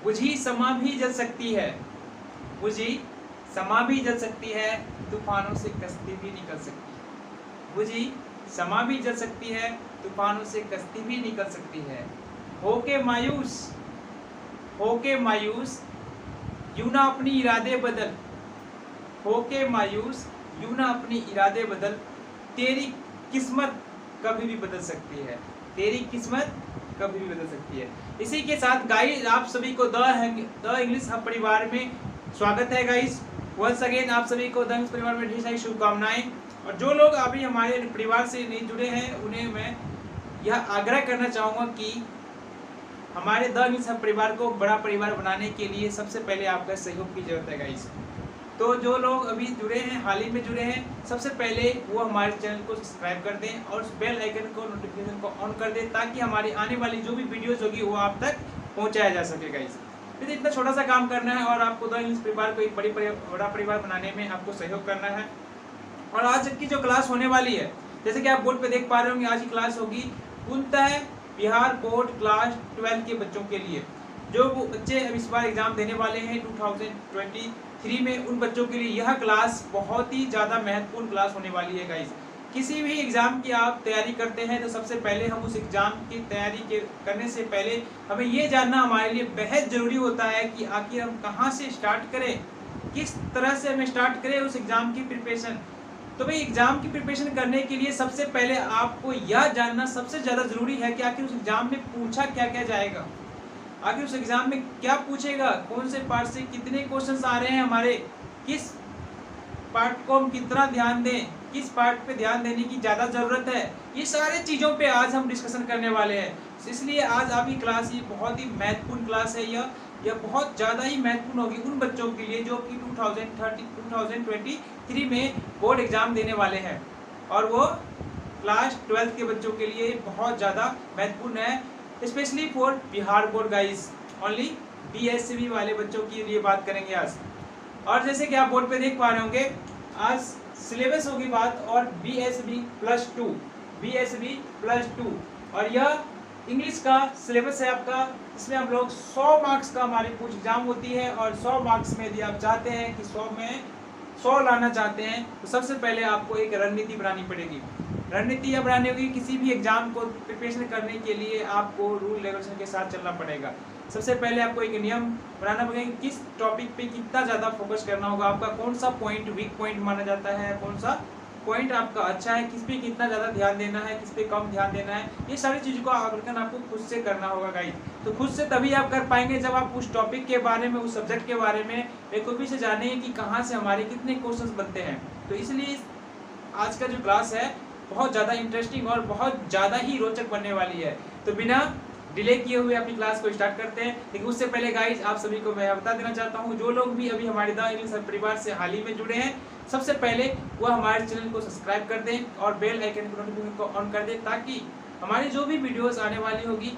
बुझी समा भी जल सकती है, बुझी समा भी जल सकती है, तूफानों से कश्ती भी निकल सकती है। बुझी समा भी जल सकती है, तूफानों से कश्ती भी निकल सकती है। होके मायूस, होके मायूस यूं ना अपनी इरादे बदल, होके मायूस यूं ना अपनी इरादे बदल, तेरी किस्मत कभी भी बदल सकती है, तेरी किस्मत कभी भी बदल सकती है। इसी के साथ गाइस आप सभी को द इंग्लिश हब परिवार में स्वागत है गाइस। वंस अगेन आप सभी को द इंग्लिश परिवार में ढेर सारी शुभकामनाएं। और जो लोग अभी हमारे परिवार से नहीं जुड़े हैं उन्हें मैं यह आग्रह करना चाहूँगा कि हमारे द इंग्लिश हब परिवार को बड़ा परिवार बनाने के लिए सबसे पहले आपका सहयोग की जरूरत है गाइस। तो जो लोग अभी जुड़े हैं, हाल ही में जुड़े हैं, सबसे पहले वो हमारे चैनल को सब्सक्राइब कर दें और उस बेल आइकन को, नोटिफिकेशन को ऑन कर दें ताकि हमारी आने वाली जो भी वीडियोस होगी वो आप तक पहुंचाया जा सके गाइस। तो इतना छोटा सा काम करना है और आपको द इंग्लिश परिवार को एक बड़ा परिवार बनाने में आपको सहयोग करना है। और आज की जो क्लास होने वाली है, जैसे कि आप बोर्ड पे देख पा रहे होंगे, आज की क्लास होगी पूर्णतः बिहार बोर्ड क्लास 12 के बच्चों के लिए। जो बच्चे अब इस बार एग्जाम देने वाले हैं 2023 में, उन बच्चों के लिए यह क्लास बहुत ही ज़्यादा महत्वपूर्ण क्लास होने वाली है गाइस। किसी भी एग्ज़ाम की आप तैयारी करते हैं तो सबसे पहले हम उस एग्ज़ाम की तैयारी करने से पहले हमें ये जानना हमारे लिए बेहद ज़रूरी होता है कि आखिर हम कहाँ से स्टार्ट करें, किस तरह से हमें स्टार्ट करें उस एग्ज़ाम की प्रिपरेशन। तो भाई एग्ज़ाम की प्रिपरेशन करने के लिए सबसे पहले आपको यह जानना सबसे ज़्यादा ज़रूरी है कि आखिर उस एग्ज़ाम में पूछा क्या क्या जाएगा, आखिर उस एग्ज़ाम में क्या पूछेगा, कौन से पार्ट से कितने क्वेश्चंस आ रहे हैं हमारे, किस पार्ट को हम कितना ध्यान दें, किस पार्ट पे ध्यान देने की ज़्यादा ज़रूरत है, ये सारे चीज़ों पे आज हम डिस्कशन करने वाले हैं। इसलिए आज आपकी क्लास ये बहुत ही महत्वपूर्ण क्लास है। यह बहुत ज़्यादा ही महत्वपूर्ण होगी उन बच्चों के लिए जो कि 2023 में बोर्ड एग्ज़ाम देने वाले हैं और वो क्लास 12 के बच्चों के लिए बहुत ज़्यादा महत्वपूर्ण है, specially for Bihar board guys. Only BSB वाले बच्चों के लिए बात करेंगे आज। और जैसे कि आप बोर्ड पे देख पा रहे होंगे, आज सिलेबस होगी बात और BSB +2, BSB +2 और यह इंग्लिश का सिलेबस है आपका। इसमें हम लोग 100 मार्क्स का हमारी कुछ एग्जाम होती है और 100 मार्क्स में यदि आप चाहते हैं कि 100 में 100 लाना चाहते हैं तो सबसे पहले आपको एक रणनीति बनानी पड़ेगी। रणनीति यह बनानी होगी, किसी भी एग्जाम को प्रिपरेशन करने के लिए आपको रूल रेगुलेशन के साथ चलना पड़ेगा। सबसे पहले आपको एक नियम बनाना पड़ेगा कि किस टॉपिक पे कितना ज़्यादा फोकस करना होगा, आपका कौन सा पॉइंट वीक पॉइंट माना जाता है, कौन सा पॉइंट आपका अच्छा है, किस पे कितना ज़्यादा ध्यान देना है, किस पे कम ध्यान देना है, ये सारी चीज़ों का अवलोकन आपको खुद से करना होगा गाइस। तो खुद से तभी आप कर पाएंगे जब आप उस टॉपिक के बारे में, उस सब्जेक्ट के बारे में बेखूबी से जानेंगे कि कहाँ से हमारे कितने क्वेश्चंस बनते हैं। तो इसलिए आज का जो क्लास है बहुत ज़्यादा इंटरेस्टिंग और बहुत ज़्यादा ही रोचक बनने वाली है। तो बिना डिले किए हुए अपनी क्लास को स्टार्ट करते हैं। लेकिन उससे पहले गाइस आप सभी को मैं बता देना चाहता हूँ, जो लोग भी अभी हमारे द इंग्लिश परिवार से हाल ही में जुड़े हैं, सबसे पहले वह हमारे चैनल को सब्सक्राइब कर दें और बेल आइकन को नोटिफिकेशन को ऑन कर दें ताकि हमारी जो भी वीडियोस आने वाली होगी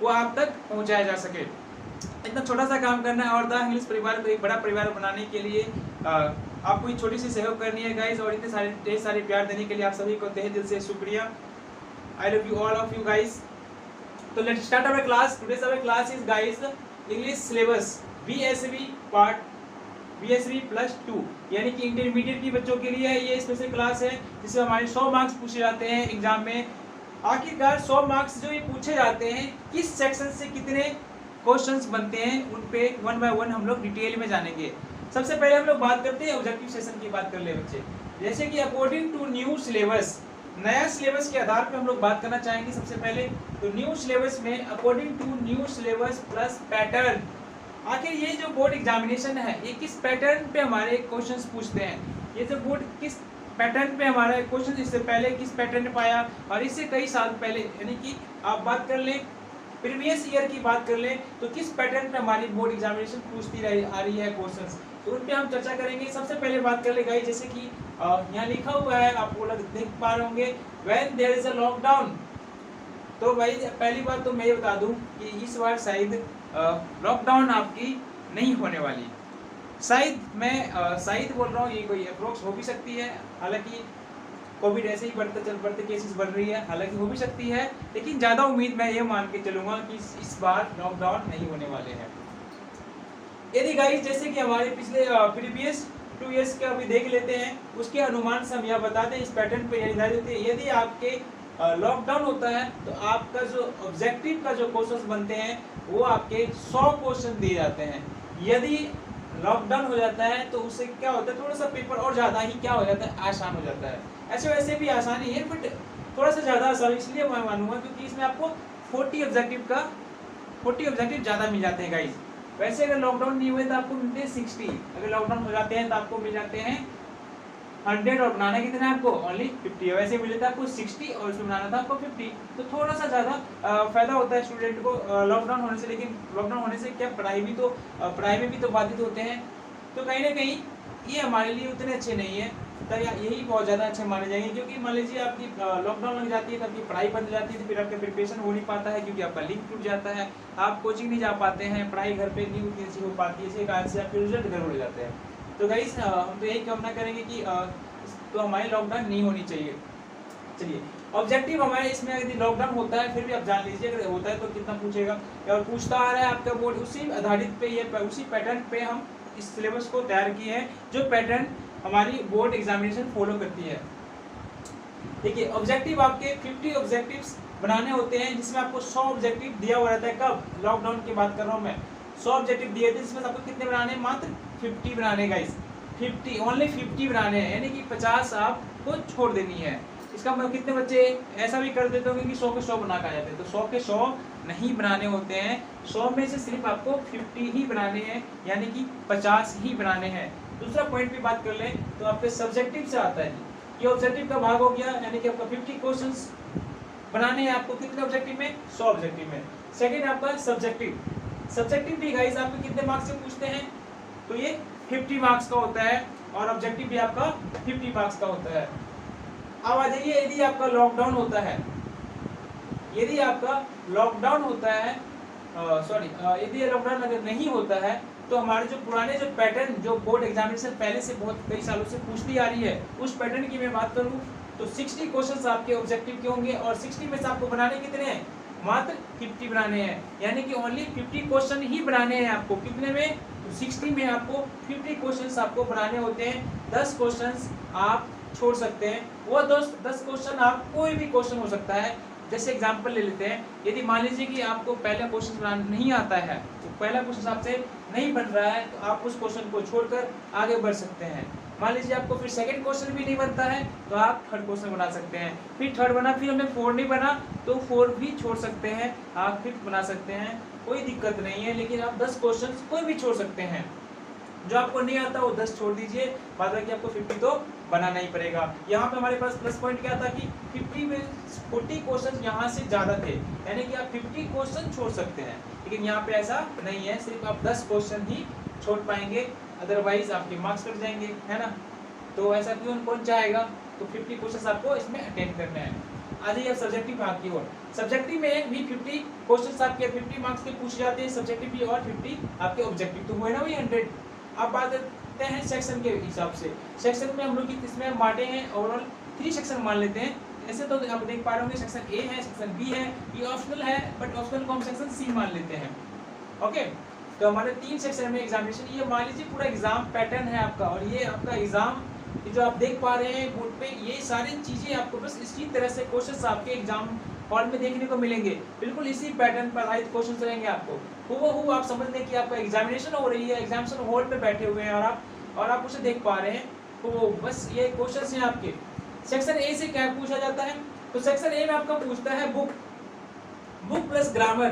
वो आप तक पहुँचाया जा सके। इतना छोटा सा काम करना है और द इंग्लिश परिवार को एक बड़ा परिवार बनाने के लिए आपको एक छोटी सी सहयोग करनी है गाइस। और इतने ढेर सारे प्यार देने के लिए आप सभी को तहे दिल से शुक्रिया। I love you all of you guys. तो let's start our class. Today's our class is guys English syllabus BSB +2 यानी कि इंटरमीडिएट के बच्चों के लिए ये स्पेशल क्लास है जिसमें हमारे 100 मार्क्स पूछे जाते हैं एग्जाम में। आखिरकार 100 मार्क्स जो ये पूछे जाते हैं, किस सेक्शन से कितने क्वेश्चंस बनते हैं, उन पे 1 बाय 1 हम लोग डिटेल में जानेंगे। सबसे पहले हम लोग बात करते हैं ऑब्जेक्टिव सेशन की। बात कर ले बच्चे, जैसे कि अकॉर्डिंग टू न्यू सिलेबस, नया सिलेबस के आधार पे हम लोग बात करना चाहेंगे। सबसे पहले तो न्यू सिलेबस में according to new syllabus plus pattern, आखिर ये जो बोर्ड एग्जामिनेशन है ये किस पैटर्न पे हमारे क्वेश्चंस पूछते हैं, ये जो बोर्ड किस पैटर्न पे हमारा क्वेश्चन इससे पहले किस पैटर्न ने पाया और इससे कई साल पहले, यानी कि आप बात कर लें प्रीवियस ईयर की बात कर लें तो किस पैटर्न पे हमारी बोर्ड एग्जामिनेशन पूछती आ रही है क्वेश्चंस, तो उन पे हम चर्चा करेंगे। सबसे पहले बात कर ले गाइस, जैसे कि यहाँ लिखा हुआ है, आप वो लोग देख पा रहे होंगे, when there is a lockdown. तो भाई पहली बात तो मैं ये बता दूं कि इस बार शायद लॉकडाउन आपकी नहीं होने वाली। शायद मैं शायद बोल रहा हूँ, ये कोई अप्रोक्स हो भी सकती है, हालांकि कोविड ऐसे ही बढ़ते केसेस बढ़ रही है, हालांकि हो भी सकती है, लेकिन ज़्यादा उम्मीद मैं ये मान के चलूँगा कि इस बार लॉकडाउन नहीं होने वाले हैं। यदि गाइस जैसे कि हमारे पिछले प्रीवियस 2 इयर्स के अभी देख लेते हैं, उसके अनुमान से हम यह बताते हैं इस पैटर्न पे निर्धारित होती है। यदि आपके लॉकडाउन होता है तो आपका जो ऑब्जेक्टिव का जो क्वेश्चंस बनते हैं वो आपके 100 क्वेश्चन दिए जाते हैं। यदि लॉकडाउन हो जाता है तो उससे क्या होता है, थोड़ा सा पेपर और ज़्यादा ही क्या हो जाता है, आसान हो जाता है। ऐसे वैसे भी आसानी है बट थोड़ा सा ज़्यादा आसान इसलिए मैं मानूंगा क्योंकि इसमें आपको 40 ऑब्जेक्टिव ज़्यादा मिल जाते हैं गाइस। वैसे अगर लॉकडाउन नहीं हुए तो आपको मिलते हैं 60, अगर लॉकडाउन हो जाते हैं तो आपको मिल जाते हैं 100 और बनाना कितना है आपको ओनली 50 है। वैसे मिले था आपको 60 और उसमें बनाना था आपको 50, तो थोड़ा सा ज़्यादा फायदा होता है स्टूडेंट को लॉकडाउन होने से। लेकिन लॉकडाउन होने से क्या पढ़ाई में भी तो बाधित होते हैं, तो कहीं ना कहीं ये हमारे लिए उतने अच्छे नहीं है। तो यही बहुत ज़्यादा अच्छे माने जाएंगे क्योंकि मान लीजिए आपकी लॉकडाउन लग जाती है तो आपकी पढ़ाई बंद हो जाती है, तो फिर आपका प्रिपरेशन हो नहीं पाता है क्योंकि आपका लिंक टूट जाता है, आप कोचिंग नहीं जा पाते हैं, पढ़ाई घर पे नहीं उतनी अच्छी हो पाती है, इसी कारण से आपके रिजल्ट गड़बड़ हो जाते हैं। तो गाइस हम तो यही कामना करेंगे कि तो हमारी लॉकडाउन नहीं होनी चाहिए। चलिए ऑब्जेक्टिव हमारे इसमें यदि लॉकडाउन होता है फिर भी आप जान लीजिए अगर होता है तो कितना पूछेगा और पूछता आ रहा है आपका बोर्ड, उसी आधारित पे ये उसी पैटर्न पे हम इस सिलेबस को तैयार किए हैं जो पैटर्न हमारी बोर्ड एग्जामिनेशन फॉलो करती है। देखिए ऑब्जेक्टिव आपके 50 ऑब्जेक्टिव्स बनाने होते हैं जिसमें आपको 100 ऑब्जेक्टिव दिया हुआ रहता है। कब? लॉकडाउन की बात कर रहा हूँ मैं। 100 ऑब्जेक्टिव दिए थे जिसमें आपको कितने बनाने हैं? मात्र 50 बनाने गाइस, 50 ओनली 50 बनाने हैं, यानी कि 50 आपको छोड़ देनी है। इसका मतलब कितने बच्चे ऐसा भी कर देते होंगे कि 100 के 100 बना के आ जाते हैं, तो 100 के 100 नहीं बनाने होते हैं। 100 में से सिर्फ आपको 50 ही बनाने हैं, यानी कि 50 ही बनाने हैं। दूसरा पॉइंट भी बात कर लें तो आपके सब्जेक्टिव से आता है, ये ऑब्जेक्टिव का भाग हो गया, यानी कि आपका 50 क्वेश्चंस बनाने हैं आपको कितने ऑब्जेक्टिव में? 100 ऑब्जेक्टिव में। सेकंड आपका सब्जेक्टिव भी गाइस आपके कितने मार्क्स से पूछते हैं? तो ये 50 मार्क्स का होता है और ऑब्जेक्टिव भी आपका 50 मार्क्स का होता है। अब आ जाइए यदि आपका लॉकडाउन होता है, यदि लॉकडाउन अगर नहीं होता है तो हमारे जो पुराने जो पैटर्न जो बोर्ड एग्जामिनेशन पहले से बहुत कई सालों से पूछती आ रही है उस पैटर्न की मैं बात करूं तो 60 क्वेश्चंस आपके ऑब्जेक्टिव के होंगे और 60 में से आपको बनाने कितने हैं? मात्र 50 बनाने हैं, यानी कि ओनली 50 क्वेश्चन ही बनाने हैं आपको। कितने में? 60 में आपको 50 क्वेश्चंस आपको बनाने होते हैं। 10 क्वेश्चंस आप छोड़ सकते हैं, वो 10 क्वेश्चन आप कोई भी क्वेश्चन हो सकता है। जैसे एग्जांपल ले लेते हैं, यदि मान लीजिए कि आपको पहला क्वेश्चन बनाना नहीं आता है, तो पहला क्वेश्चन आपसे नहीं बन रहा है तो आप उस क्वेश्चन को छोड़कर आगे बढ़ सकते हैं। मान लीजिए आपको फिर सेकंड क्वेश्चन भी नहीं बनता है तो आप थर्ड क्वेश्चन बना सकते हैं, फिर थर्ड बना, फिर हमें 4 नहीं बना तो 4 भी छोड़ सकते हैं, आप फिफ्थ बना सकते हैं, कोई दिक्कत नहीं है। लेकिन आप 10 क्वेश्चन कोई भी छोड़ सकते हैं, जो आपको नहीं आता वो 10 छोड़ दीजिए, बाद बाकी आपको 50 तो बनाना ही पड़ेगा। यहाँ पे हमारे पास प्लस पॉइंट क्या था कि 50 में 40 क्वेश्चन यहाँ से ज़्यादा थे, यानी कि आप 50 क्वेश्चन छोड़ सकते हैं। लेकिन यहाँ पे ऐसा नहीं है, सिर्फ आप 10 क्वेश्चन ही छोड़ पाएंगे, अदरवाइज आपके मार्क्स कट जाएंगे, है ना। तो ऐसा क्यों कौन चाहेगा? तो 50 क्वेश्चन आपको इसमें अटेंड करने हैं। आ जाइए अब सब्जेक्टिव भाग की ओर। सब्जेक्टिव में भी 50 क्वेश्चन आपके 50 मार्क्स के पूछे जाते हैं सब्जेक्टिव भी, और 50 आपके ऑब्जेक्टिव, तो हुए ना वही 100। अब बात करते हैं सेक्शन के हिसाब से। सेक्शन में हम लोग इसमें बांटे हैं ओवरऑल 3 सेक्शन मान लेते हैं। ऐसे तो आप देख पा रहे होंगे सेक्शन ए है, सेक्शन बी है, ये ऑप्शनल है बट ऑप्शनल को हम सेक्शन सी मान लेते हैं। ओके, तो हमारे 3 सेक्शन में एग्जामिनेशन, ये मान लीजिए पूरा एग्जाम पैटर्न है आपका, और ये आपका एग्जाम जो आप देख पा रहे हैं बोर्ड पे, ये सारी चीजें आपको बस इसी तरह से क्वेश्चंस आपके एग्जाम हॉल में देखने को मिलेंगे। बिल्कुल इसी पैटर्न पर आधारित क्वेश्चंस रहेंगे आपको, वो आप समझ लें कि आपका एग्जामिनेशन हो रही है, एग्जामिनेशन हॉल पे बैठे हुए हैं और आप उसे देख पा रहे हैं, तो बस ये क्वेश्चंस हैं आपके। सेक्शन ए से क्या पूछा जाता है? तो सेक्शन ए में आपका पूछता है बुक प्लस ग्रामर,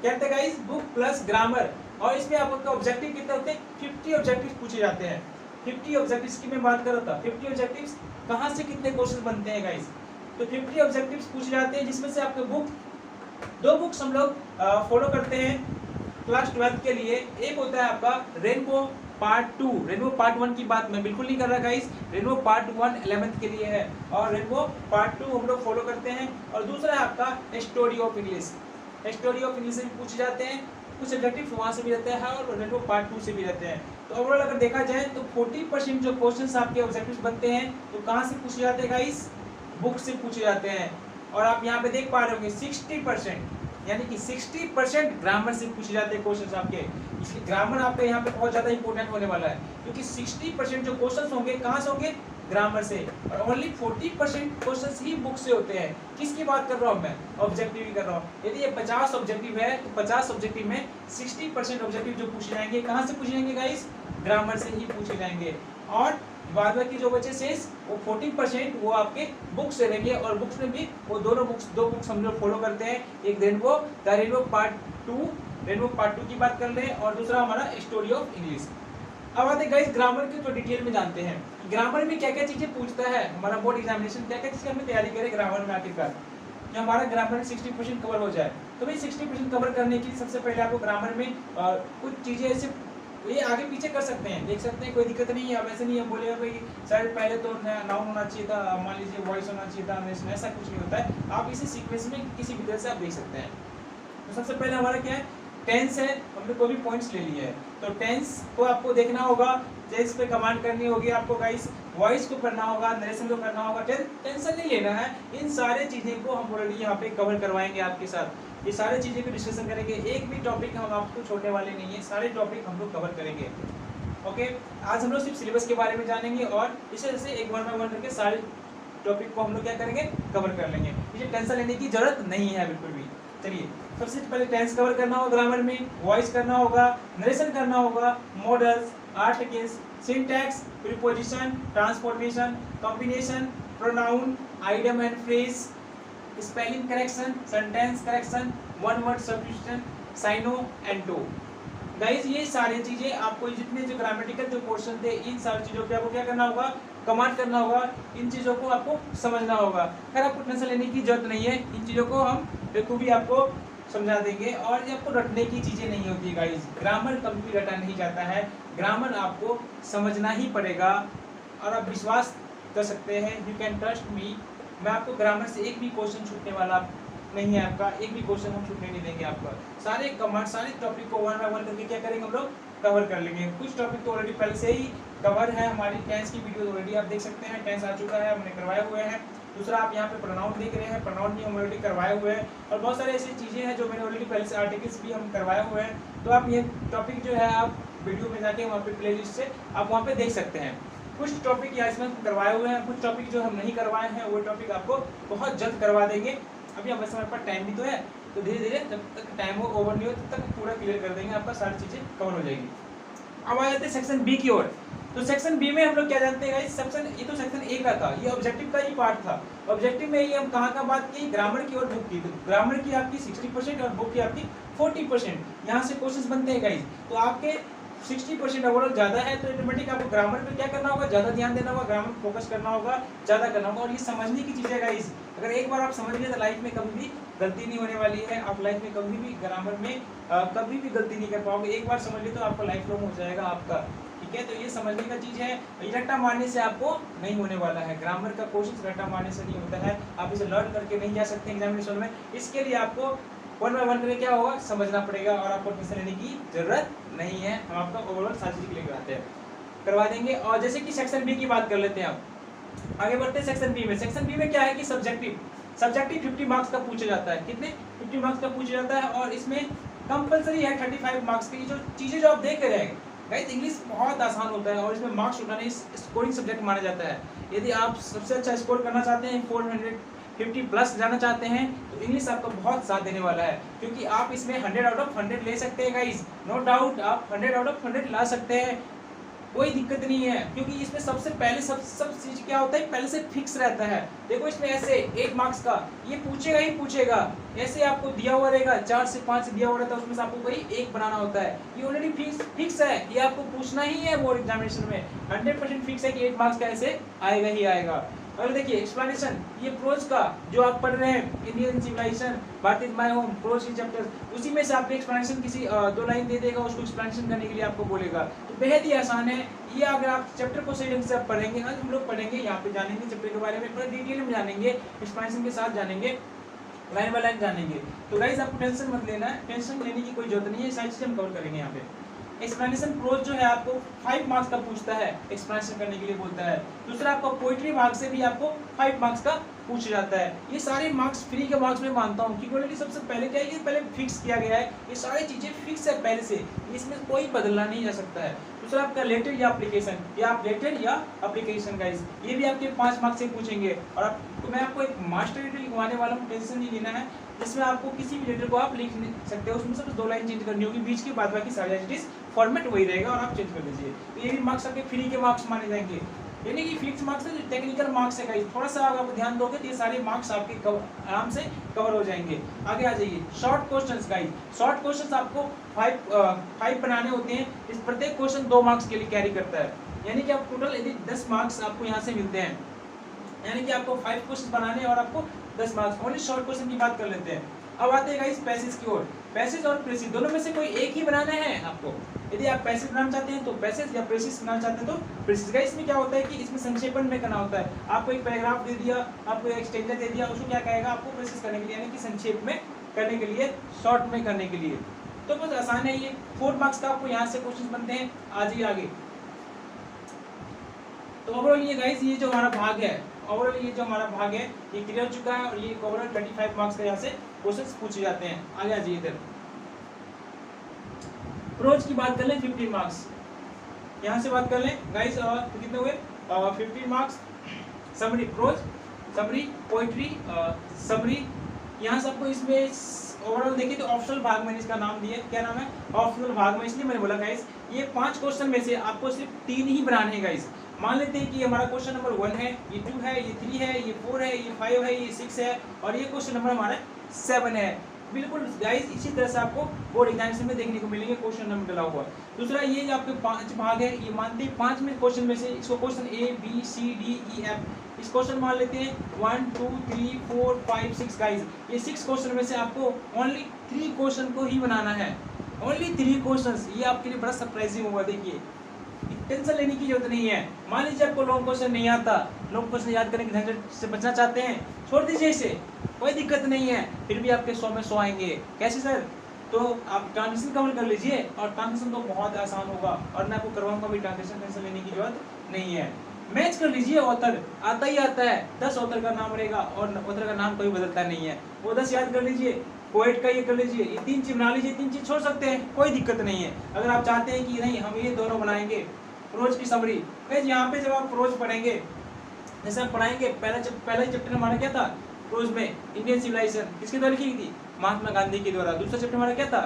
कहते हैं गाइस बुक प्लस ग्रामर, और इसमें आपका ऑब्जेक्टिव कितने होते हैं? 50 ऑब्जेक्टिव्स पूछे जाते हैं। 50 ऑब्जेक्टिव्स की मैं बात कर रहा था, 50 ऑब्जेक्टिव्स कहाँ से कितने क्वेश्चन बनते हैं गाइस? तो 50 ऑब्जेक्टिव्स पूछे जाते हैं, जिसमें से आपके दो बुक्स हम लोग फॉलो करते हैं क्लास 12 के लिए। एक होता है आपका रेनबो पार्ट 2, रेनबो पार्ट 1 की बात मैं बिल्कुल नहीं कर रहा गाइस, रेनबो पार्ट 1 11th के लिए है, और रेनबो पार्ट 2 हम लोग फॉलो करते हैं। और दूसरा है आपका story of English, story of English से भी पूछे जाते हैं, कुछ ऑब्जेक्टिव वहाँ से भी रहते हैं और रेनबो पार्ट 2 से भी रहते हैं। तो ओवरऑल अगर देखा जाए तो 40% जो क्वेश्चंस आपके ऑब्जेक्टिव्स बनते हैं तो कहाँ से पूछे जाते हैं गाइस? बुक से पूछे जाते हैं। और आप यहाँ पे देख पा रहे होंगे 60% यानी कि 60% ग्रामर से पूछे जाते हैं क्वेश्चंस आपके। इसलिए ग्रामर आपका यहाँ पे बहुत ज्यादा इंपॉर्टेंट होने वाला है, क्योंकि 60% जो क्वेश्चंस होंगे कहाँ से होंगे, ग्रामर से, और ओनली 40% क्वेश्चंस ही बुक से होते हैं। किसकी बात कर रहा हूँ मैं, ऑब्जेक्टिव ही कर रहा हूँ। यदि ये 50 ऑब्जेक्टिव है तो 50 ऑब्जेक्टिव में 60% ऑब्जेक्टिव जो पूछे जाएंगे कहाँ से पूछे जाएंगे गाइस, ग्रामर से ही पूछे जाएंगे। और बाद बाकी जो बचे शेष वो 40% वो आपके बुक से रहेंगे। और बुक्स में भी वो दो बुक्स हम लोग फॉलो करते हैं, एक रेनबो पार्ट 2 की बात कर रहे हैं, और दूसरा हमारा स्टोरी ऑफ इंग्लिश। अब आते गाइस ग्रामर के तो डिटेल में जानते हैं, ग्रामर में क्या क्या चीजें पूछता है हमारा बोर्ड एग्जामिनेशन, क्या क्या चीजें हमें तैयारी करें ग्रामर में आखिरकार, जो हमारा ग्रामर में 60% कवर हो जाए। तो भाई 60% कवर करने के लिए सबसे पहले आपको ग्रामर में कुछ चीजें ऐसे ये आगे पीछे कर सकते हैं, देख सकते हैं, कोई दिक्कत नहीं है। अब ऐसे नहीं है बोलेगा भाई सर पहले तो नाउन होना चाहिए था, मान लीजिए वॉइस होना चाहिए था, ऐसा कुछ नहीं होता है। आप इसे सीक्वेंस में किसी भी तरह से आप देख सकते हैं। तो सबसे पहले हमारा क्या है, टेंस है, हमने कोई भी पॉइंट्स ले लिए है, तो टेंस को आपको देखना होगा, टेंस पे कमांड करनी होगी आपको गाइस, वॉइस को करना होगा, नरेशन को करना होगा। टेंशन नहीं लेना है, इन सारे चीजें को हम ऑलरेडी यहाँ पे कवर करवाएंगे आपके साथ। ये सारे चीजें को डिस्कशन करेंगे, एक भी टॉपिक हम आपको छोड़ने वाले नहीं है, सारे टॉपिक हम लोग कवर करेंगे। ओके, आज हम लोग सिर्फ सिलेबस के बारे में जानेंगे और इसे जैसे एक वन बाय वन करके सारे टॉपिक को हम लोग क्या करेंगे, कवर कर लेंगे। इसे टेंशन लेने की जरूरत नहीं है बिल्कुल भी। चलिए सबसे पहले टेंस कवर करना होगा ग्रामर में, वॉइस करना होगा, नरेशन करना होगा, modals, articles, syntax, preposition, transformation, combination, pronoun, idiom and phrase, spelling correction, sentence correction, one word substitution, syno and टो। गाइस ये सारी चीजें आपको जितने जो ग्रामेटिकल जो क्वेश्चन थे इन सारी चीजों पे आपको क्या करना होगा, कमांड करना होगा, इन चीजों को आपको समझना होगा। खैर आपको टेंशन लेने की जरूरत नहीं है, इन चीजों को हम बखूबी आपको समझा देंगे। और ये आपको रटने की चीजें नहीं होती है गाइस, ग्रामर कभी भी रटा नहीं जाता है, ग्रामर आपको समझना ही पड़ेगा। और आप विश्वास कर सकते हैं, यू कैन ट्रस्ट मी, मैं आपको ग्रामर से एक भी क्वेश्चन छूटने वाला नहीं है, आपका एक भी क्वेश्चन हम छूटने नहीं देंगे आपका। सारे कमांड सारे टॉपिक को वन बाय वन करके क्या करेंगे हम लोग, कवर कर लेंगे। कुछ टॉपिक तो ऑलरेडी पहले से ही कवर है, हमारी टेंस की वीडियो ऑलरेडी आप देख सकते हैं, टेंस आ चुका है, हमने करवाए हुए हैं। दूसरा आप यहाँ पे प्रोनाउन देख रहे हैं, प्रोनाउन भी हम ऑलरेडी करवाए हुए हैं, और बहुत सारे ऐसी चीज़ें हैं जो मैंने ऑलरेडी पहले से आर्टिकल्स भी हम करवाए हुए हैं। तो आप ये टॉपिक जो है आप वीडियो में जाके वहाँ पे प्लेलिस्ट से आप वहाँ पे देख सकते हैं। कुछ टॉपिक यहाँ इसमें करवाए हुए हैं, कुछ टॉपिक जो हम नहीं करवाए हैं वो टॉपिक आपको बहुत जल्द करवा देंगे। अभी हमारे समय पर टाइम भी तो है, तो धीरे धीरे जब तक टाइम हो ओवर नहीं हो तब तक पूरा क्लियर कर देंगे, आपका सारी चीज़ें कवर हो जाएगी। अब आ जाते हैं सेक्शन बी की ओर। तो सेक्शन बी में हम लोग क्या जानते हैं, सेक्शन ये तो सेक्शन ए का था, ये ऑब्जेक्टिव का ही पार्ट था। ऑब्जेक्टिव में ये हम कहाँ का बात की, ग्रामर की और बुक की। तो ग्रामर की आपकी 60% और बुक की आपकी 40%, यहाँ से क्वेश्चन बनते हैं गाइस। तो आपके 60% ओवरऑल ज़्यादा है, तो ऑटोमेटिक आपको ग्रामर पे क्या करना होगा, ज़्यादा ध्यान देना होगा, ग्रामर फोकस करना होगा, ज़्यादा करना होगा। और ये समझने की चीज़ है गाइस, अगर एक बार आप समझ गए तो लाइफ में कभी भी गलती नहीं होने वाली है। आप लाइफ में कभी भी ग्रामर में कभी भी गलती नहीं कर पाओगे, एक बार समझ ली तो आपका लाइफ लॉन्ग हो जाएगा आपका, ठीक है। तो ये समझने का चीज़ है, रट्टा मारने से आपको नहीं होने वाला है। ग्रामर का कोशिश रट्टा मारने से नहीं होता है, आप इसे लर्न करके नहीं जा सकते एग्जामिनेशन में। इसके लिए आपको वन बाय वन करके क्या होगा, समझना पड़ेगा, और आपको टेंशन लेने की जरूरत नहीं है। हम आपका ओवरऑल सारी चीज़ क्लियर कराते हैं, करवा देंगे। और जैसे कि सेक्शन बी की बात कर लेते हैं, आप आगे बढ़ते हैं सेक्शन बी में। सेक्शन बी में क्या है कि सब्जेक्टिव 50 मार्क्स का पूछा जाता है। कितने 50 मार्क्स का पूछा जाता है, और इसमें कंपलसरी है 35 मार्क्स की जो चीज़ें जो आप देख रहे हैं गाइस। इंग्लिश बहुत आसान होता है और इसमें मार्क्स उठाने स्कोरिंग सब्जेक्ट माना जाता है। यदि आप सबसे अच्छा स्कोर करना चाहते हैं, 450 प्लस जाना चाहते हैं, तो इंग्लिश आपको बहुत साथ देने वाला है, क्योंकि आप इसमें 100 आउट ऑफ 100 ले सकते हैं गाइस, नो डाउट आप 100 आउट ऑफ 100 ला सकते हैं, कोई दिक्कत नहीं है। क्योंकि इसमें सबसे पहले सब चीज क्या होता है, पहले से फिक्स रहता है। देखो इसमें ऐसे 1 मार्क्स का ये पूछेगा ही पूछेगा, ऐसे आपको दिया हुआ रहेगा 4 से 5 दिया हुआ रहता है, उसमें से आपको वही 1 बनाना होता है। ये ऑलरेडी फिक्स है, ये आपको पूछना ही है बोर्ड एग्जामिनेशन में, 100% फिक्स है कि 1 मार्क्स का ऐसे आएगा ही आएगा। और देखिए एक्सप्लेनेशन, ये प्रोज का जो आप पढ़ रहे हैं, Indian civilisation, what is my home, prose की चैप्टर, उसी में से आपको एक्सप्लेनेशन किसी 2 लाइन दे देगा, उसको एक्सप्लेनेशन करने के लिए आपको बोलेगा। तो बेहद ही आसान है ये, अगर आप चैप्टर को सही ढंग से आप पढ़ेंगे। आज हम लोग पढ़ेंगे, यहाँ पे जानेंगे चैप्टर के बारे में, पूरा डिटेल में जानेंगे, एक्सप्लेनेशन के साथ जानेंगे, लाइन बाय लाइन जानेंगे। तो गाइस आपको टेंशन मत लेना है, टेंशन लेने की कोई जरूरत नहीं है, सारी चीजें हम कवर करेंगे यहाँ पे। एक्सप्लेनेशन प्रोज जो है आपको 5 मार्क्स का पूछता है, एक्सप्लेनेशन करने के लिए बोलता है। दूसरा आपका पोइट्री भाग से भी आपको 5 मार्क्स का पूछ जाता है। ये सारे मार्क्स फ्री के मार्क्स में मानता हूँ कि क्वालिटी सबसे पहले क्या है, ये पहले फिक्स किया गया है, ये सारी चीजें फिक्स है पहले से, इसमें कोई बदलना नहीं जा सकता है। दूसरा आपका लेटर या एप्लीकेशन, या आप लेटर या एप्लीकेशन गाइस, ये भी आपके 5 मार्क्स से पूछेंगे। और आपको मैं आपको एक मास्टर लेटर लिखवाने वाला हूँ, टेंशन नहीं लेना है, जिसमें आपको किसी भी लेटर को आप लिख सकते हो, उसमें सिर्फ 2 लाइन चेंज करनी होगी, बीच की बात बाकी सारी चीज फॉर्मेट वही रहेगा और आप चेंज कर लीजिए। तो ये भी मार्क्स आपके फ्री के मार्क्स माने जाएंगे, यानी कि फिक्स मार्क्स है, टेक्निकल मार्क्स है गाइस। थोड़ा सा अगर आप ध्यान दोगे तो ये सारे मार्क्स आपके आराम से कवर हो जाएंगे। आगे आ जाइए, short questions guys. Short questions आपको 5 बनाने होते हैं, इस प्रत्येक क्वेश्चन 2 मार्क्स के लिए कैरी करता है, यानी कि आप टोटल यदि 10 मार्क्स आपको यहाँ से मिलते हैं, यानी कि आपको 5 क्वेश्चन बनाने हैं और आपको 10 मार्क्स। ओनली शॉर्ट क्वेश्चन की बात कर लेते हैं। अब आते हैं गाइस पैसेज की ओर। पैसेज और प्रेसिज दोनों में से कोई एक ही बनाना है आपको। यदि आप पैसेज बनाना चाहते हैं तो पैसेज, या प्रेसिज बनाना चाहते हैं तो प्रेसिज। गाइस इसमें क्या होता है कि इसमें संक्षेपण में करना होता है। आपको एक पैराग्राफ दे दिया, आपको एक स्टेटमेंट दे दिया, उसको क्या कहेगा आपको प्रेसिज करने के लिए, यानी कि संक्षेप में करने के लिए, शॉर्ट में करने के लिए। तो बहुत आसान है ये। 4 मार्क्स का आपको यहाँ से क्वेश्चन बनते हैं। आ जाइए आगे। तो ओवरऑल ये गाइस ये जो हमारा भाग है, ओवरऑल ये जो हमारा भाग है ये क्लियर हो चुका है, और ये ओवरऑल 25 मार्क्स का यहाँ से क्वेश्चंस पूछे जाते हैं। आगे आ जाइए इधर। प्रोज की बात कर लें 15 मार्क्स, यहाँ से बात कर लें गाइस, तो कितने हुए 15 marks. Summary prose, summary poetry, summary, यहाँ से आपको इसमें ओवरऑल देखिए तो ऑप्शनल भाग में इसका नाम दिया, क्या नाम है, ऑप्शनल भाग में, इसलिए मैंने बोला गाइस ये 5 क्वेश्चन में से आपको सिर्फ 3 ही बनाने हैं गाइस। मान लेते हैं कि हमारा क्वेश्चन नंबर 1 है, ये 2 है, ये 3 है, ये 4 है, ये 5 है, ये 6 है, और ये क्वेश्चन नंबर हमारा 7 है। बिल्कुल गाइस इसी तरह से आपको बोर्ड एग्जामिनेशन में देखने को मिलेंगे क्वेश्चन नंबर डला हुआ। दूसरा ये जो आपके 5 भाग है, ये मानते हैं 5 में क्वेश्चन में से इसको question A B C D E F, इस क्वेश्चन मान लेते हैं 1 2 3 4 5 6 गाइस। ये 6 क्वेश्चन में से आपको ओनली 3 क्वेश्चन को ही बनाना है, ओनली 3 क्वेश्चंस। ये आपके लिए बड़ा सरप्राइजिंग होगा। देखिए टेंशन लेने की जरूरत नहीं है। मान लीजिए आपको लॉन्ग क्वेश्चन नहीं आता, लॉन्ग क्वेश्चन याद करने के झंझट से बचना चाहते हैं, छोड़ दीजिए इसे, कोई दिक्कत नहीं है, फिर भी आपके 100 में 100 आएंगे। कैसे सर? तो आप ट्रांजिशन कवर कर लीजिए, और ट्रांजिशन तो बहुत आसान होगा, और मैं आपको करवाऊंगा भी, ट्रांजिशन टेंशन लेने की जरूरत नहीं है। मैच कर लीजिए, ऑथर आता ही आता है, 10 ऑथर का नाम रहेगा, और ऑथर का नाम कोई बदलता नहीं है, वो 10 याद कर लीजिए। पोएट का ये कर लीजिए, ये 3 चीज बना लीजिए, 3 चीज छोड़ सकते हैं, कोई दिक्कत नहीं है। अगर आप चाहते हैं कि नहीं हम ये दोनों बनाएंगे, प्रोज की समरी, यहाँ पे जब आप प्रोज पढ़ेंगे, जैसे आप पढ़ाएंगे, पहला चैप्टर हमारा क्या था प्रोज में, इंडियन सिविलाइजेशन, किसके द्वारा लिखी थी? महात्मा गांधी के द्वारा। दूसरा चैप्टर हमारा क्या था?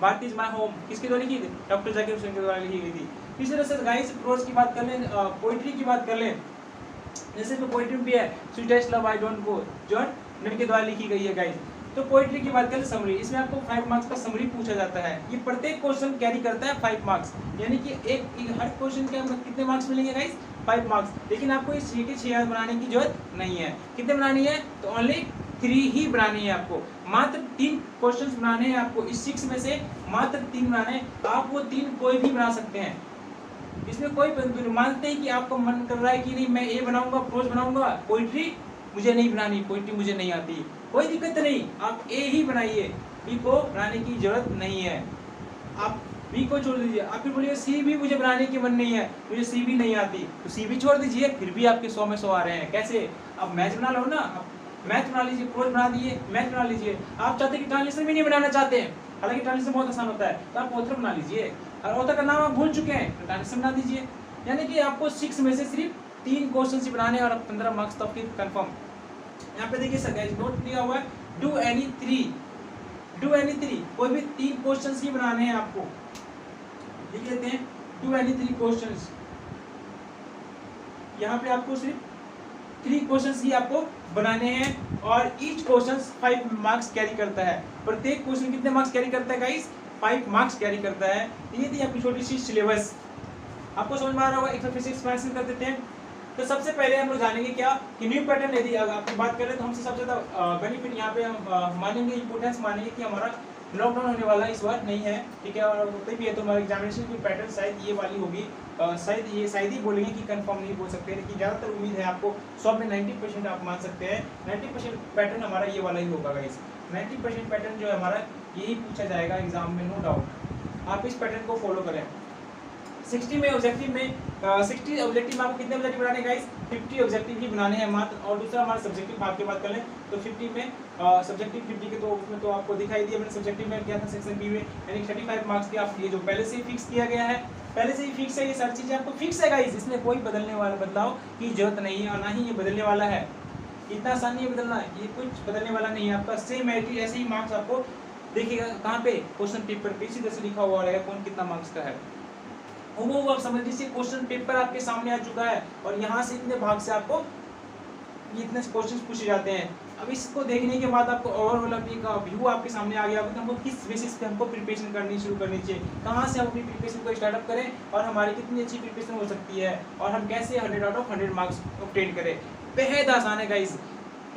भारत इज माय होम, किसके द्वारा लिखी थी? डॉक्टर जाकिर हुसैन के द्वारा लिखी गई थी। इसी तरह से गाइस प्रोज की बात कर लें, पोइट्री की बात कर लें, जैसे इसमें पोइट्री भी है, sweetest love I don't go, John Milton के द्वारा लिखी गई है गाइस। तो पोइट्री की बात करें समरी, इसमें आपको 5 मार्क्स का समरी पूछा जाता है। ये प्रत्येक क्वेश्चन कैरी करता है 5 मार्क्स, यानी कि एक हर क्वेश्चन के कितने मार्क्स मिलेंगे गाइस? 5 मार्क्स। लेकिन आपको इस 6 के 6 बनाने की जरूरत नहीं है। कितने बनानी है? तो ओनली 3 ही बनानी है आपको, मात्र 3 क्वेश्चंस बनाने हैं आपको। इस 6 में से मात्र 3 बनाने हैं, आप वो 3 कोई भी बना सकते हैं, इसमें कोई मानते हैं कि आपको मन कर रहा है कि नहीं मैं ए बनाऊंगा, प्रोज बनाऊंगा, पोइट्री मुझे नहीं बनानी, पोइट्री मुझे नहीं आती, कोई दिक्कत नहीं, आप ए ही बनाइए, बी को बनाने की जरूरत नहीं है। आप बी को छोड़ दीजिए। आप फिर बोलिए सी भी मुझे बनाने की मन नहीं है, मुझे सी भी नहीं आती, तो सी भी छोड़ दीजिए, फिर भी आपके 100 में 100 आ रहे हैं। कैसे? आप मैथ बना लो ना, मैथ बना लीजिए, प्रोज बना दिए, मैथ बना लीजिए। आप चाहते कि ट्रांसलेशन भी नहीं बनाना चाहते हैं, हालांकि ट्रांसलेशन बहुत आसान होता है, तो आप ऑथर बना लीजिए, और ऑथर का नाम आप भूल चुके हैं तो ट्रांसलेशन बना दीजिए। यानी कि आपको 6 में से सिर्फ 3 क्वेश्चन ही बनाने हैं, और 15 मार्क्स तो आपके कंफर्म। यहाँ पे देखिए सर गाइस नोट दिया हुआ है, डू एनी 3, कोई भी 3 क्वेश्चंस ही बनाने हैं आपको। लिख लेते हैं डू एनी 3 क्वेश्चंस। यहाँ पे आपको सिर्फ 3 क्वेश्चंस ही आपको बनाने हैं, और ईच क्वेश्चन 5 मार्क्स कैरी करता है। प्रत्येक क्वेश्चन कितने मार्क्स कैरी करता है गाइस? 5 मार्क्स कैरी करता है। ये थी आपकी छोटी सी सिलेबस, आपको समझ में आ रहा होगा। एक बार फिर से एक्सप्लेनेशन कर देते हैं। तो सबसे पहले हम लोग जानेंगे क्या कि न्यू पैटर्न, यदि आपकी बात करें तो हमसे सबसे ज़्यादा बेनिफिट यहाँ पे हम मानेंगे, इंपोर्टेंस मानेंगे कि हमारा लॉकडाउन होने वाला इस बार नहीं है, ठीक है। और होते भी है तो हमारे एग्जामिनेशन की पैटर्न शायद ये वाली होगी, शायद ही बोलेंगे कि कंफर्म नहीं बोल सकते, लेकिन ज़्यादातर उम्मीद है आपको 100 में 90% आप मान सकते हैं। 90% पैटर्न हमारा ये वाला ही होगा गाइस। 90% पैटर्न जो है हमारा यही पूछा जाएगा एग्जाम में, नो डाउट। आप इस पैटर्न को फॉलो करें। 60 में ऑब्जेक्टिव में 60 ऑब्जेक्टिव में आपको कितने ऑब्जेक्टिव बनाने गाइस? 50 ऑब्जेक्टिव ही बनाने हैं मात्र। और दूसरा हमारा सब्जेक्टिव भाग की बात कर लें तो 50 में सब्जेक्टिव 50 के तो उसमें तो आपको दिखाई दिया मैंने सब्जेक्टिव में क्या था सेक्शन बी में, यानी 35 मार्क्स के आप ये जो पहले से ही फिक्स किया गया है, पहले से ही फिक्स है, ये सारी चीजें आपको फिक्स है गाइस, इसमें कोई बदलने वाला बदलाव की जरूरत नहीं है और ना ही ये बदलने वाला है। इतना आसान नहीं है बदलना, ये कुछ बदलने वाला नहीं है, आपका सेम है कि ऐसे ही मार्क्स आपको देखिएगा कहाँ पे क्वेश्चन पेपर पे इसी तरह से लिखा हुआ रहेगा कौन कितना मार्क्स का है। वो आप समझ लीजिए क्वेश्चन पेपर आपके सामने आ चुका है और यहाँ से इतने भाग से आपको इतने क्वेश्चंस पूछे जाते हैं। अब इसको देखने के बाद आपको ओवरऑल का व्यू आपके सामने आ गया कि हमको किस बेसिस पे हमको प्रिपरेशन करनी शुरू करनी चाहिए, कहाँ से हम अपनी प्रिपरेशन को स्टार्टअप करें और हमारी कितनी अच्छी प्रिपरेशन हो सकती है और हम कैसे 100 आउट ऑफ 100 मार्क्स ऑब्टेन करें। बेहद आसान है गाइस,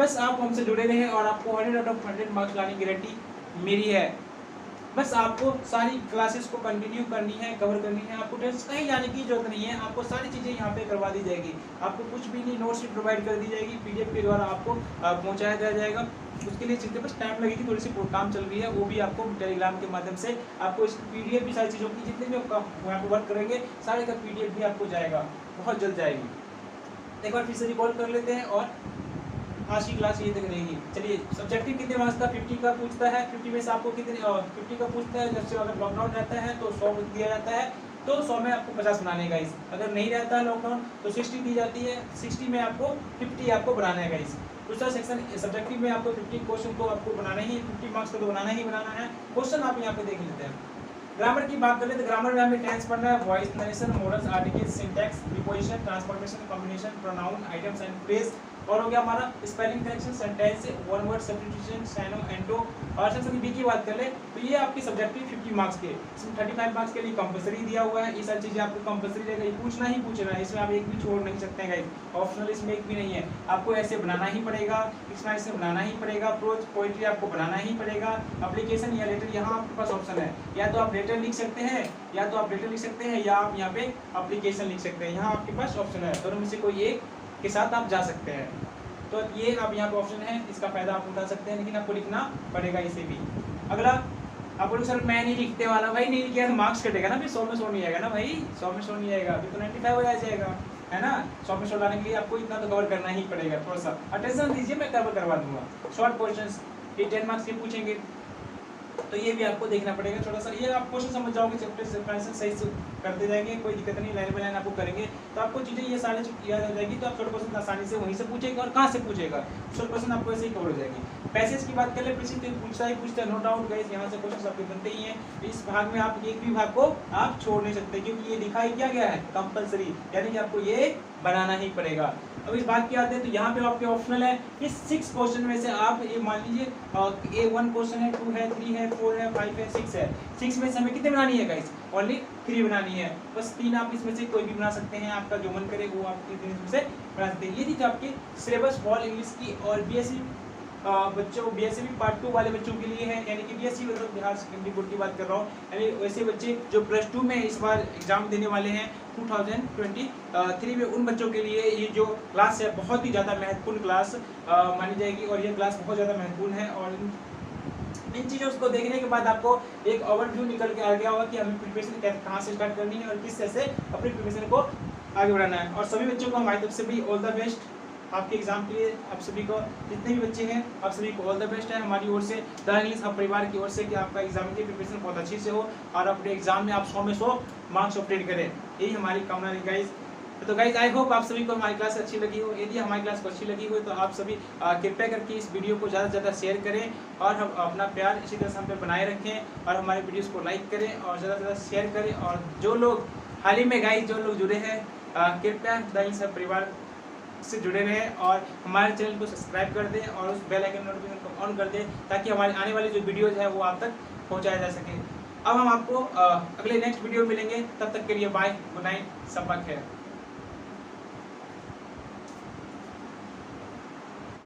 बस आप हमसे जुड़े रहें और आपको 100 आउट ऑफ 100 मार्क्स लाने की गारंटी मेरी है। बस आपको सारी क्लासेस को कंटिन्यू करनी है, कवर करनी है, आपको टेस्ट कहीं जाने की जरूरत नहीं है, आपको सारी चीज़ें यहाँ पे करवा दी जाएगी, आपको कुछ भी नहीं, नोट्स भी प्रोवाइड कर दी जाएगी, पीडीएफ के द्वारा आपको पहुँचाया दिया जाएगा। उसके लिए चिंता बस टाइम लगेगी, थोड़ी सी काम चल रही है, वो भी आपको टेलीग्राम के माध्यम से आपको इस पीडीएफ भी सारी चीज़ों की जितने भी यहाँ पर वर्क करेंगे सारे का पीडीएफ भी आपको जाएगा, बहुत जल्द जाएगी। एक बार फिर से रिकॉल कर लेते हैं और आज की क्लास ये तक रहेगी। चलिए सब्जेक्टिव कितने मार्क्स का 50 का पूछता है, 50 में से आपको कितने 50 का पूछता है, जब से अगर लॉकडाउन रहता है तो 100 दिया जाता है, तो 100 में आपको 50 बनाने का गाइस। अगर नहीं रहता है लॉकडाउन तो 60 दी जाती है, 60 में आपको 50 आपको बनाना है गाइस। दूसरा सेक्शन सब्जेक्टिव में आपको 50 क्वेश्चन को आपको बनाना ही, 50 मार्क्स को तो बनाना ही बनाना है। क्वेश्चन आप यहाँ पे देख लेते हैं। ग्रामर की बात करें तो ग्रामर में हमें टेंस पढ़ना है, voice, narration, modals, articles, syntax, preposition, transformation, combination, pronoun, items and phrase, और हो गया हमारा spelling correction, sentence, one word substitution, synonym, antonym. और सेक्शन बी की बात कर ले तो ये आपकी सब्जेक्टिव 50 मार्क्स के, इसमें 35 मार्क्स के लिए कंपलसरी दिया हुआ है, ये सारी चीजें आपको कंपलसरी रहेगा, ये पूछना ही पूछना है, इसमें आप एक भी छोड़ नहीं सकते हैं गाइस, ऑप्शनल इसमें एक भी नहीं है, आपको ऐसे बनाना ही पड़ेगा, इसमें ऐसे बनाना ही पड़ेगा, प्रोज पोएट्री आपको बनाना ही पड़ेगा, एप्लीकेशन या लेटर यहाँ आपके पास ऑप्शन है, या तो आप लेटर लिख सकते हैं या तो आप लेटर लिख सकते हैं या आप यहाँ पे एप्लीकेशन लिख सकते हैं, यहाँ आपके पास ऑप्शन है, दोनों में से कोई एक के साथ आप जा सकते हैं। तो ये आप यहाँ पे ऑप्शन है, इसका फायदा आप उठा सकते हैं, लेकिन आपको लिखना पड़ेगा इसे भी। अगला आप बोलो सर मैं नहीं लिखते वाला, भाई नहीं लिखा तो मार्क्स कटेगा ना, फिर 100 में 100 नहीं आएगा ना भाई, 100 में 100 नहीं आएगा, फिर तो 95 हो जाएगा, है ना। 100 में 100 लाने के लिए आपको इतना तो कवर करना ही पड़ेगा, थोड़ा सा अटेंशन दीजिए, मैं कवर करवा दूंगा। शॉर्ट क्वेश्चंस ये 10 मार्क्स के पूछेंगे तो ये भी आपको देखना पड़ेगा थोड़ा सा, ये आप क्वेश्चन समझ जाओगे, चैप्टर से सही से करते जाएंगे, कोई दिक्कत नहीं, लाइन बाय लाइन आपको करेंगे तो आपको चीज़ें ये सारी याद हो जाएगी, तो आप शॉर्ट क्वेश्चन आसानी से वहीं से पूछेगा और कहाँ से पूछेगा, शॉर्ट क्वेश्चन आपको ऐसे ही कवर हो जाएगी। पैसेज की बात कर ले, तो पूछता ही पूछता है, नो डाउट गाइस, यहाँ से क्वेश्चन आपके बनते ही हैं, इस भाग में आप एक भी भाग को आप छोड़ नहीं सकते, क्योंकि ये दिखाई क्या गया है कंपलसरी, यानी कि आपको ये बनाना ही पड़ेगा। अब इस बात की आते हैं तो यहाँ पे आपके ऑप्शनल है, इस 6 क्वेश्चन में से आप ये मान लीजिए A1 क्वेश्चन है, 2 है, 3 है, 4 है, 5 है, 6 है, 6 में से हमें कितने बनानी है गाइस? ओनली 3 बनानी है, बस 3 आप इसमें से कोई भी बना सकते हैं, आपका जो मन करे वो आप 3 इसमें से बना सकते हैं। ये थी आपके सिलेबस वॉल इंग्लिश की, और बीएससी बच्चों बीएससी पार्ट 2 वाले बच्चों के लिए है, यानी कि बीएससी मतलब बिहार सेकेंडरी बोर्ड की बात कर रहा हूँ, यानी वैसे बच्चे जो +2 में इस बार एग्जाम देने वाले हैं 2023 में, उन बच्चों के लिए ये जो क्लास है बहुत ही ज़्यादा महत्वपूर्ण क्लास मानी जाएगी, और ये क्लास बहुत ज़्यादा महत्वपूर्ण है। और इन चीज़ों को देखने के बाद आपको एक ओवरव्यू निकल के आ गया होगा कि हमें प्रिपरेशन कहाँ से स्टार्ट करनी है और किस तरह से अपनी प्रिपरेशन को आगे बढ़ाना है। और सभी बच्चों को हमारी तरफ से भी ऑल द बेस्ट आपके एग्जाम के लिए, आप सभी को जितने भी बच्चे हैं आप सभी को ऑल द बेस्ट है हमारी ओर से, द इंग्लिश हब परिवार की ओर से, कि आपका एग्जाम की प्रिपरेशन बहुत अच्छी से हो और अपने एग्जाम में आप 100 में 100 मार्क्स ऑब्टेन करें, यही हमारी कामना है गाइज। तो गाइज आई होप आप सभी को हमारी क्लास अच्छी लगी हो, यदि हमारी क्लास को अच्छी लगी हो तो आप सभी कृपया करके इस वीडियो को ज़्यादा से ज़्यादा शेयर करें और हम अपना प्यार इसी तरह से हम पे बनाए रखें, और हमारे वीडियोस को लाइक करें और ज़्यादा से ज़्यादा शेयर करें। और जो लोग हाल ही में गाइज जो लोग जुड़े हैं कृपया द इंग्लिश हब परिवार से जुड़े रहें और हमारे चैनल को सब्सक्राइब कर दें और उस बेल आइकन नोटिफिकेशन को ऑन कर दें, ताकि हमारे आने वाली जो वीडियोज़ है वो आप तक पहुँचाया जा सके। अब हम आपको अगले नेक्स्ट वीडियो मिलेंगे, तब तक के लिए बाय, गुड नाइट, सबक है।